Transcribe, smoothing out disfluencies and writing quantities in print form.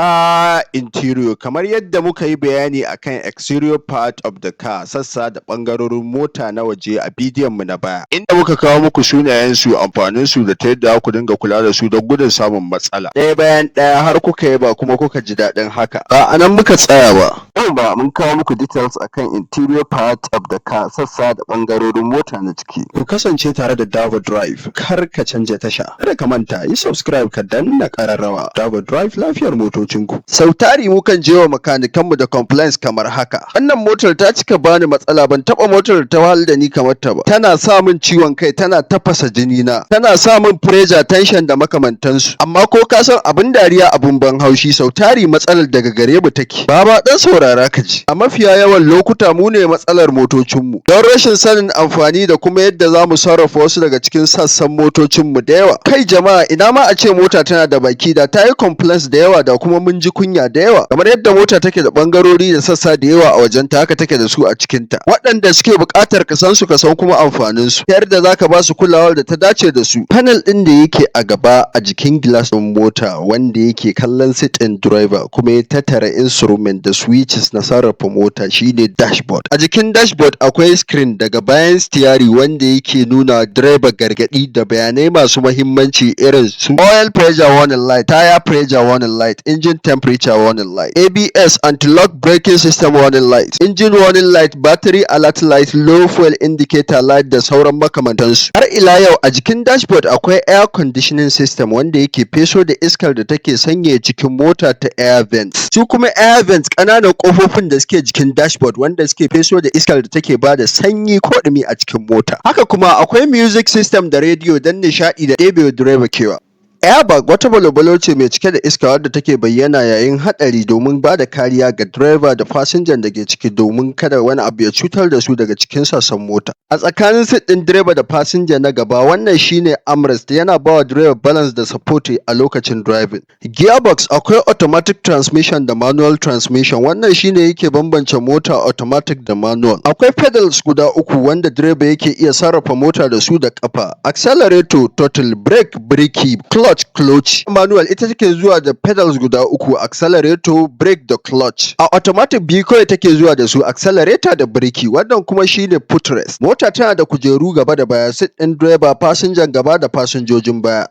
Car interior. Kamar yadda muka yi bayani akan exterior part of the car, sassa da ɓangarorin mota na waje a bidiyon mu na baya, inda muka kawo muku sunayensu, amfaninsu da ta yadda ku dinga kula da su don gudun samun matsala. Ɗaya bayan ɗaya har kuka yaba kuma kuka ji daɗin haka. Ba a nan muka tsaya ba. Yau ba mun kawo muku details akan interior part of the car, sassa da ɓangarorin mota na ciki. Ku kasance tare da Dabo Drive, kar ka canja tasha. Kada ka manta, yi subscribe ka danna ƙararrawa. Dabo Drive, lafiyar motocinku. Sau tari mukan je wa makanikanmu da complaints kamar haka. Wannan motar ta cika bani matsala, ban taɓa motar ta wahal da ni kamar ta ba. Tana sa min ciwon kai, tana tafasa jini na, tana sa min pressure, tension da makamantansu. Amma ko ka san abin dariya abin ban haushi, sau tari matsalar daga gare mu take. Baba dan saurara ka ji. A mafiya yawan lokuta mu ne matsalar motocinmu. Don rashin sanin amfani da kuma yadda za mu sarrafa wasu daga cikin sassan motocinmu da yawa. Kai jama'a, ina ma a ce mota tana da baki da ta yi complaints da yawa da kuma mun ji kunya da yawa. Kamar yadda mota take da bangarori da sassa da yawa a wajenta, haka take da su a cikinta, waɗanda suke buƙatar ka san su, ka san kuma amfanin su, ta yadda zaka ba su kulawar da ta dace da su. Panel ɗin da yake a gaba a jikin glass ɗin mota, wanda yake kallon seat ɗin driver kuma ya tattara instrument da switches na sarrafa mota, shine dashboard. A jikin dashboard akwai screen daga bayan steering wanda yake nuna driver gargaɗi da bayanai masu muhimmanci irin su oil pressure warning light, tire pressure warning light, engine temperature warning light, ABS anti-lock braking system warning light, engine warning light, battery alert light, low fuel indicator light da sauran makamantansu. Har ila yau a jikin dashboard akwai air conditioning system wanda yake feso da iskar da take sanyaya cikin mota ta air vents. Su kuma air vents ƙananan ƙofofin da suke jikin dashboard wanda suke feso da iskar da take bada sanyi ko ɗumi a cikin mota. Haka kuma akwai music system da radio don nishaɗi da ɗebewa direba kewa. Airbag wata balobalo ce mai cike da iska wadda take bayyana yayin haɗari domin ba da kariya ga direba da fasinjan da ke ciki domin kada wani abu ya cutar da su daga cikin sassan mota. A tsakanin seat ɗin direba da fasinja na gaba, wannan shine armrest, yana ba wa direba balance da support a lokacin driving. Gearbox akwai automatic transmission da manual transmission, wannan shine yake bambance mota automatic da manual. Akwai pedals guda uku wanda direba yake iya sarrafa mota da su da kafa. Accelerator, throttle, brake, birki, clutch. Manual ita take zuwa da pedals guda uku, accelerator, brake da clutch. A automatic biyu kawai take zuwa da su, accelerator da birki. Wannan kuma shine footrest. Mota tana da kujeru gaba da baya, seat ɗin direba, fasinjan gaba da fasinjojin baya.